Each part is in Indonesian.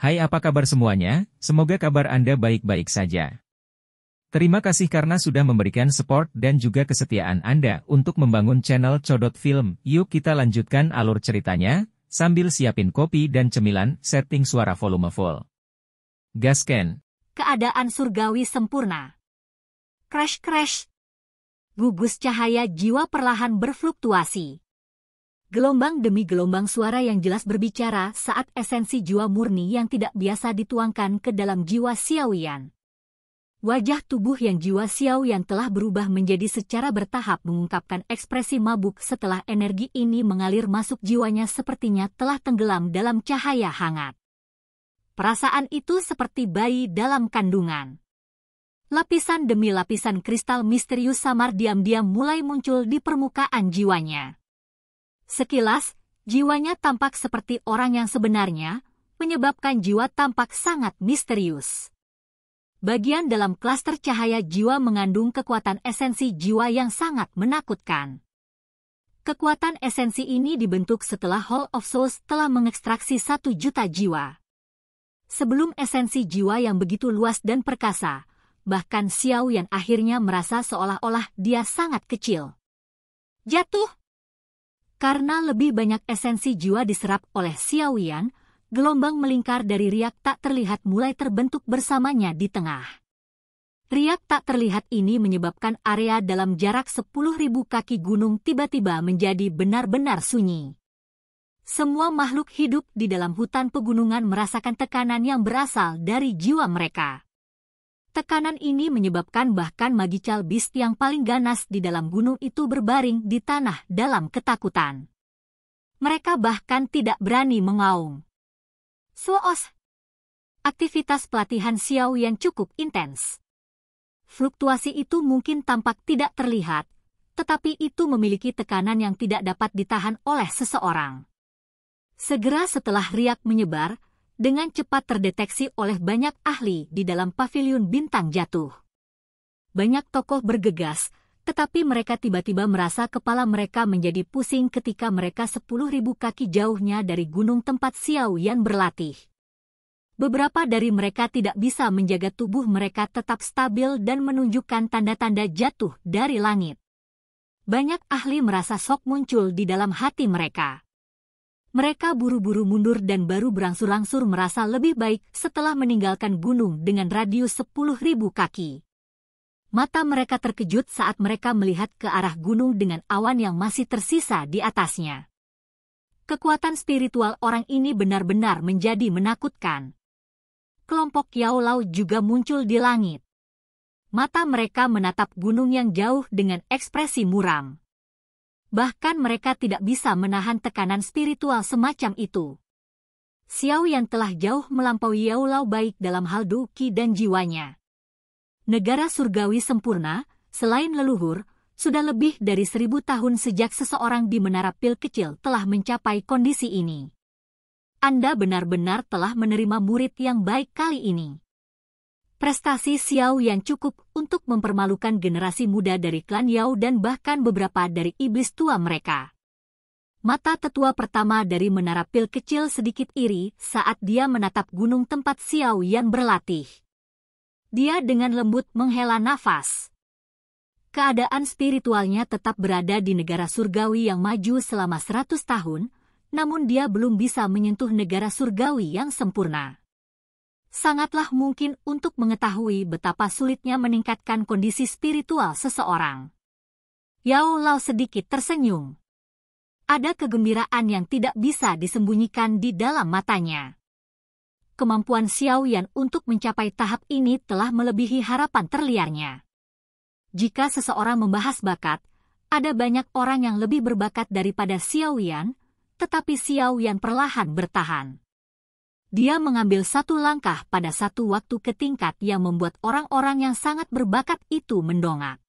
Hai, apa kabar semuanya? Semoga kabar Anda baik-baik saja. Terima kasih karena sudah memberikan support dan juga kesetiaan Anda untuk membangun channel Codot Film. Yuk kita lanjutkan alur ceritanya, sambil siapin kopi dan cemilan, setting suara volume full. Gasken. Keadaan surgawi sempurna. Crash-crash. Gugus cahaya jiwa perlahan berfluktuasi. Gelombang demi gelombang suara yang jelas berbicara saat esensi jiwa murni yang tidak biasa dituangkan ke dalam jiwa Xiaoyan. Wajah tubuh yang jiwa Xiaoyan telah berubah menjadi secara bertahap mengungkapkan ekspresi mabuk setelah energi ini mengalir masuk jiwanya sepertinya telah tenggelam dalam cahaya hangat. Perasaan itu seperti bayi dalam kandungan. Lapisan demi lapisan kristal misterius samar diam-diam mulai muncul di permukaan jiwanya. Sekilas, jiwanya tampak seperti orang yang sebenarnya, menyebabkan jiwa tampak sangat misterius. Bagian dalam klaster cahaya jiwa mengandung kekuatan esensi jiwa yang sangat menakutkan. Kekuatan esensi ini dibentuk setelah Hall of Souls telah mengekstraksi 1 juta jiwa. Sebelum esensi jiwa yang begitu luas dan perkasa, bahkan Xiaoyan akhirnya merasa seolah-olah dia sangat kecil. Jatuh! Karena lebih banyak esensi jiwa diserap oleh Xiaoyan, gelombang melingkar dari riak tak terlihat mulai terbentuk bersamanya di tengah. Riak tak terlihat ini menyebabkan area dalam jarak 10.000 kaki gunung tiba-tiba menjadi benar-benar sunyi. Semua makhluk hidup di dalam hutan pegunungan merasakan tekanan yang berasal dari jiwa mereka. Tekanan ini menyebabkan bahkan Magical Beast yang paling ganas di dalam gunung itu berbaring di tanah dalam ketakutan. Mereka bahkan tidak berani mengaum. Soos. Aktivitas pelatihan Xiaoyan cukup intens. Fluktuasi itu mungkin tampak tidak terlihat, tetapi itu memiliki tekanan yang tidak dapat ditahan oleh seseorang. Segera setelah riak menyebar, dengan cepat terdeteksi oleh banyak ahli di dalam paviliun bintang jatuh. Banyak tokoh bergegas, tetapi mereka tiba-tiba merasa kepala mereka menjadi pusing ketika mereka 10.000 kaki jauhnya dari gunung tempat Xiaoyan berlatih. Beberapa dari mereka tidak bisa menjaga tubuh mereka tetap stabil dan menunjukkan tanda-tanda jatuh dari langit. Banyak ahli merasa shock muncul di dalam hati mereka. Mereka buru-buru mundur dan baru berangsur-angsur merasa lebih baik setelah meninggalkan gunung dengan radius 10.000 kaki. Mata mereka terkejut saat mereka melihat ke arah gunung dengan awan yang masih tersisa di atasnya. Kekuatan spiritual orang ini benar-benar menjadi menakutkan. Kelompok Yao Lao juga muncul di langit. Mata mereka menatap gunung yang jauh dengan ekspresi muram. Bahkan mereka tidak bisa menahan tekanan spiritual semacam itu. Xiaoyan telah jauh melampaui Yao Lao baik dalam hal doki dan jiwanya. Negara surgawi sempurna, selain leluhur, sudah lebih dari 1000 tahun sejak seseorang di menara pil kecil telah mencapai kondisi ini. Anda benar-benar telah menerima murid yang baik kali ini. Prestasi Xiaoyan cukup untuk mempermalukan generasi muda dari klan Yao dan bahkan beberapa dari iblis tua mereka. Mata tetua pertama dari menara pil kecil sedikit iri saat dia menatap gunung tempat Xiaoyan berlatih. Dia dengan lembut menghela nafas. Keadaan spiritualnya tetap berada di negara surgawi yang maju selama 100 tahun, namun dia belum bisa menyentuh negara surgawi yang sempurna. Sangatlah mungkin untuk mengetahui betapa sulitnya meningkatkan kondisi spiritual seseorang. Yao Lao sedikit tersenyum. Ada kegembiraan yang tidak bisa disembunyikan di dalam matanya. Kemampuan Xiaoyan untuk mencapai tahap ini telah melebihi harapan terliarnya. Jika seseorang membahas bakat, ada banyak orang yang lebih berbakat daripada Xiaoyan, tetapi Xiaoyan perlahan bertahan. Dia mengambil satu langkah pada satu waktu ke tingkat yang membuat orang-orang yang sangat berbakat itu mendongak.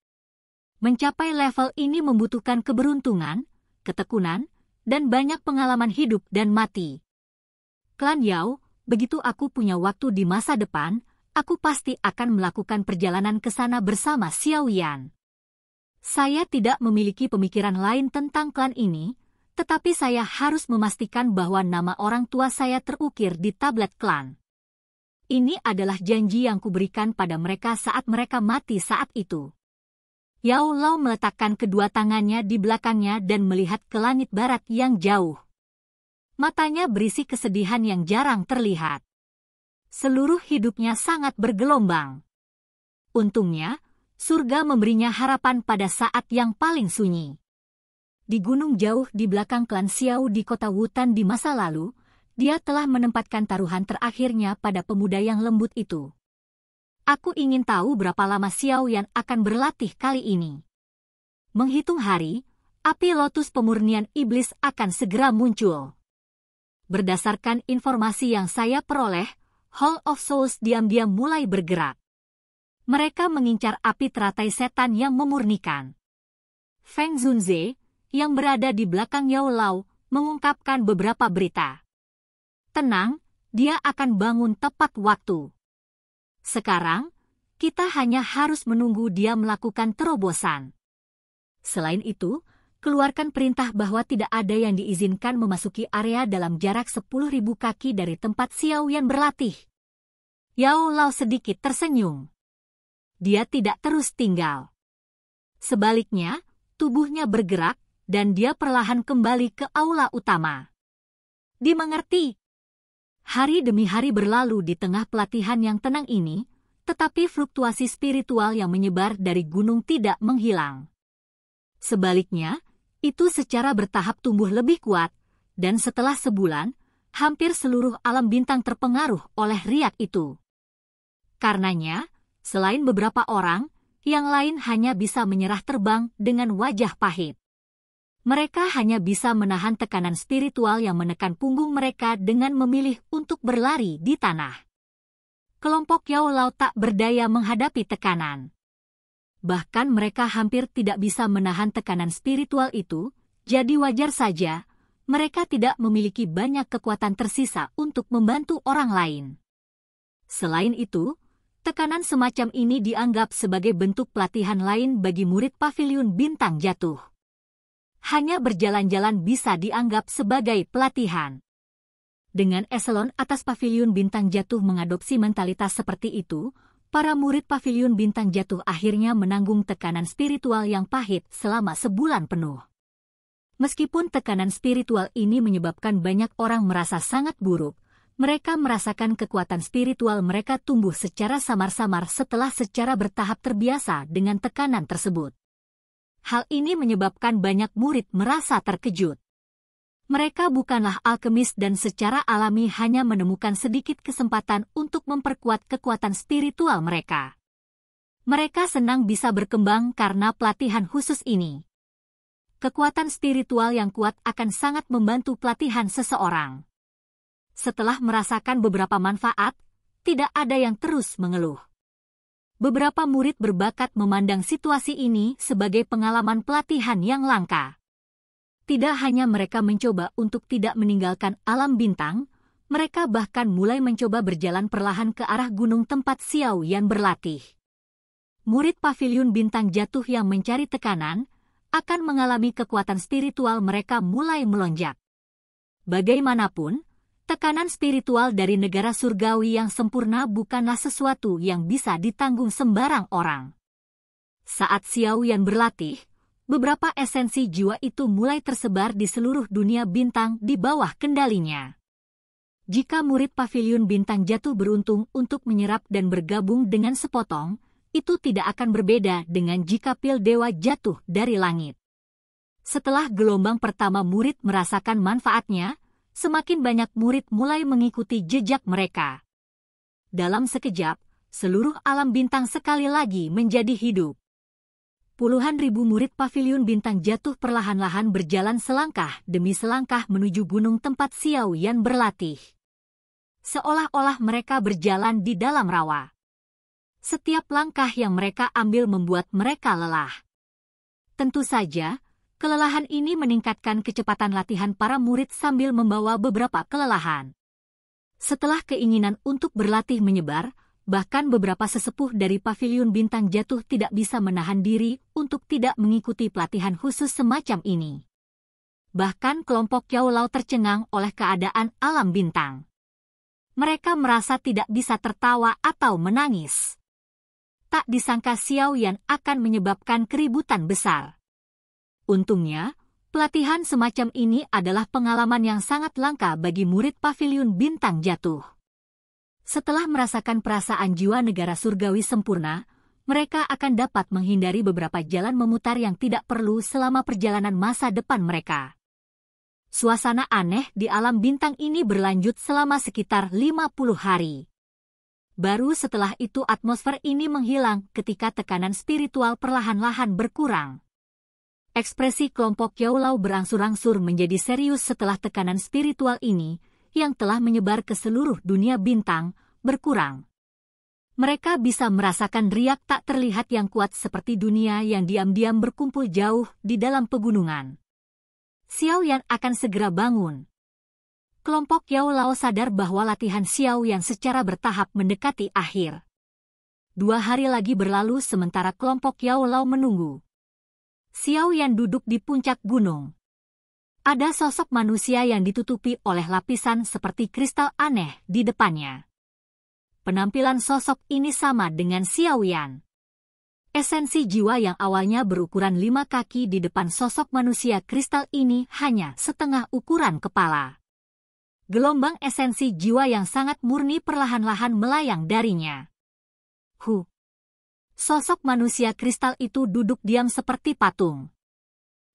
Mencapai level ini membutuhkan keberuntungan, ketekunan, dan banyak pengalaman hidup dan mati. Klan Yao, begitu aku punya waktu di masa depan, aku pasti akan melakukan perjalanan ke sana bersama Xiaoyan. Saya tidak memiliki pemikiran lain tentang klan ini, tetapi saya harus memastikan bahwa nama orang tua saya terukir di tablet klan. Ini adalah janji yang kuberikan pada mereka saat mereka mati saat itu. Yao Lao meletakkan kedua tangannya di belakangnya dan melihat ke langit barat yang jauh. Matanya berisi kesedihan yang jarang terlihat. Seluruh hidupnya sangat bergelombang. Untungnya, surga memberinya harapan pada saat yang paling sunyi. Di gunung jauh di belakang klan Xiao di kota Wutan di masa lalu, dia telah menempatkan taruhan terakhirnya pada pemuda yang lembut itu. Aku ingin tahu berapa lama Xiao Yan akan berlatih kali ini. Menghitung hari, api lotus pemurnian iblis akan segera muncul. Berdasarkan informasi yang saya peroleh, Hall of Souls diam-diam mulai bergerak. Mereka mengincar api teratai setan yang memurnikan. Feng Zunze, yang berada di belakang Yao Lao, mengungkapkan beberapa berita. Tenang, dia akan bangun tepat waktu. Sekarang, kita hanya harus menunggu dia melakukan terobosan. Selain itu, keluarkan perintah bahwa tidak ada yang diizinkan memasuki area dalam jarak 10.000 kaki dari tempat Xiao Yan berlatih. Yao Lao sedikit tersenyum. Dia tidak terus tinggal. Sebaliknya, tubuhnya bergerak, dan dia perlahan kembali ke aula utama. Dimengerti. Hari demi hari berlalu di tengah pelatihan yang tenang ini, tetapi fluktuasi spiritual yang menyebar dari gunung tidak menghilang. Sebaliknya, itu secara bertahap tumbuh lebih kuat, dan setelah sebulan, hampir seluruh alam bintang terpengaruh oleh riak itu. Karenanya, selain beberapa orang, yang lain hanya bisa menyerah terbang dengan wajah pahit. Mereka hanya bisa menahan tekanan spiritual yang menekan punggung mereka dengan memilih untuk berlari di tanah. Kelompok Yao Lao tak berdaya menghadapi tekanan. Bahkan mereka hampir tidak bisa menahan tekanan spiritual itu, jadi wajar saja, mereka tidak memiliki banyak kekuatan tersisa untuk membantu orang lain. Selain itu, tekanan semacam ini dianggap sebagai bentuk pelatihan lain bagi murid Paviliun Bintang Jatuh. Hanya berjalan-jalan bisa dianggap sebagai pelatihan. Dengan eselon atas Paviliun Bintang Jatuh mengadopsi mentalitas seperti itu, para murid Paviliun Bintang Jatuh akhirnya menanggung tekanan spiritual yang pahit selama sebulan penuh. Meskipun tekanan spiritual ini menyebabkan banyak orang merasa sangat buruk, mereka merasakan kekuatan spiritual mereka tumbuh secara samar-samar setelah secara bertahap terbiasa dengan tekanan tersebut. Hal ini menyebabkan banyak murid merasa terkejut. Mereka bukanlah alkemis dan secara alami hanya menemukan sedikit kesempatan untuk memperkuat kekuatan spiritual mereka. Mereka senang bisa berkembang karena pelatihan khusus ini. Kekuatan spiritual yang kuat akan sangat membantu pelatihan seseorang. Setelah merasakan beberapa manfaat, tidak ada yang terus mengeluh. Beberapa murid berbakat memandang situasi ini sebagai pengalaman pelatihan yang langka. Tidak hanya mereka mencoba untuk tidak meninggalkan alam bintang, mereka bahkan mulai mencoba berjalan perlahan ke arah gunung tempat Xiao Yan berlatih. Murid Paviliun Bintang Jatuh yang mencari tekanan, akan mengalami kekuatan spiritual mereka mulai melonjak. Bagaimanapun, tekanan spiritual dari negara surgawi yang sempurna bukanlah sesuatu yang bisa ditanggung sembarang orang. Saat Xiao Yan berlatih, beberapa esensi jiwa itu mulai tersebar di seluruh dunia bintang di bawah kendalinya. Jika murid Paviliun Bintang Jatuh beruntung untuk menyerap dan bergabung dengan sepotong, itu tidak akan berbeda dengan jika pil dewa jatuh dari langit. Setelah gelombang pertama murid merasakan manfaatnya, semakin banyak murid mulai mengikuti jejak mereka. Dalam sekejap, seluruh alam bintang sekali lagi menjadi hidup. Puluhan ribu murid Paviliun Bintang Jatuh perlahan-lahan berjalan selangkah demi selangkah menuju gunung tempat Xiao Yan berlatih. Seolah-olah mereka berjalan di dalam rawa. Setiap langkah yang mereka ambil membuat mereka lelah. Tentu saja, kelelahan ini meningkatkan kecepatan latihan para murid sambil membawa beberapa kelelahan. Setelah keinginan untuk berlatih menyebar, bahkan beberapa sesepuh dari Paviliun Bintang Jatuh tidak bisa menahan diri untuk tidak mengikuti pelatihan khusus semacam ini. Bahkan kelompok Yao Lao tercengang oleh keadaan alam bintang. Mereka merasa tidak bisa tertawa atau menangis. Tak disangka Xiao Yan akan menyebabkan keributan besar. Untungnya, pelatihan semacam ini adalah pengalaman yang sangat langka bagi murid Paviliun Bintang Jatuh. Setelah merasakan perasaan jiwa negara surgawi sempurna, mereka akan dapat menghindari beberapa jalan memutar yang tidak perlu selama perjalanan masa depan mereka. Suasana aneh di alam bintang ini berlanjut selama sekitar 50 hari. Baru setelah itu atmosfer ini menghilang ketika tekanan spiritual perlahan-lahan berkurang. Ekspresi kelompok Yaulau berangsur-angsur menjadi serius setelah tekanan spiritual ini, yang telah menyebar ke seluruh dunia bintang, berkurang. Mereka bisa merasakan riak tak terlihat yang kuat seperti dunia yang diam-diam berkumpul jauh di dalam pegunungan. Xiao Yan akan segera bangun. Kelompok Yao Lao sadar bahwa latihan Xiao Yan secara bertahap mendekati akhir. 2 hari lagi berlalu sementara kelompok Yao Lao menunggu. Xiao Yan duduk di puncak gunung. Ada sosok manusia yang ditutupi oleh lapisan seperti kristal aneh di depannya. Penampilan sosok ini sama dengan Xiao Yan. Esensi jiwa yang awalnya berukuran 5 kaki di depan sosok manusia kristal ini hanya setengah ukuran kepala. Gelombang esensi jiwa yang sangat murni perlahan-lahan melayang darinya. Sosok manusia kristal itu duduk diam seperti patung.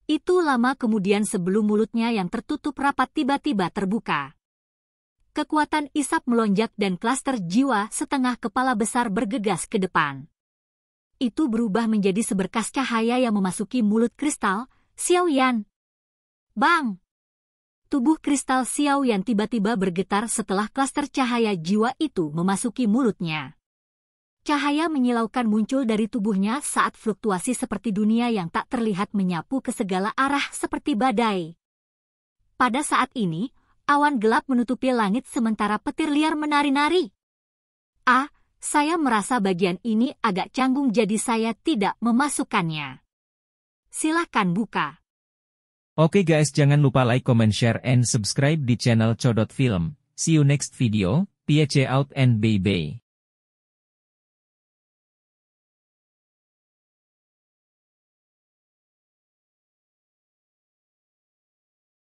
Itu lama kemudian sebelum mulutnya yang tertutup rapat tiba-tiba terbuka. Kekuatan isap melonjak dan klaster jiwa setengah kepala besar bergegas ke depan. Itu berubah menjadi seberkas cahaya yang memasuki mulut kristal, Xiao Yan. Bang! Tubuh kristal Xiao Yan tiba-tiba bergetar setelah klaster cahaya jiwa itu memasuki mulutnya. Cahaya menyilaukan muncul dari tubuhnya saat fluktuasi seperti dunia yang tak terlihat menyapu ke segala arah seperti badai. Pada saat ini, awan gelap menutupi langit sementara petir liar menari-nari. Saya merasa bagian ini agak canggung jadi saya tidak memasukkannya. Silakan buka. Oke guys, jangan lupa like, comment, share, and subscribe di channel Codot Film. See you next video, peace out and bye-bye.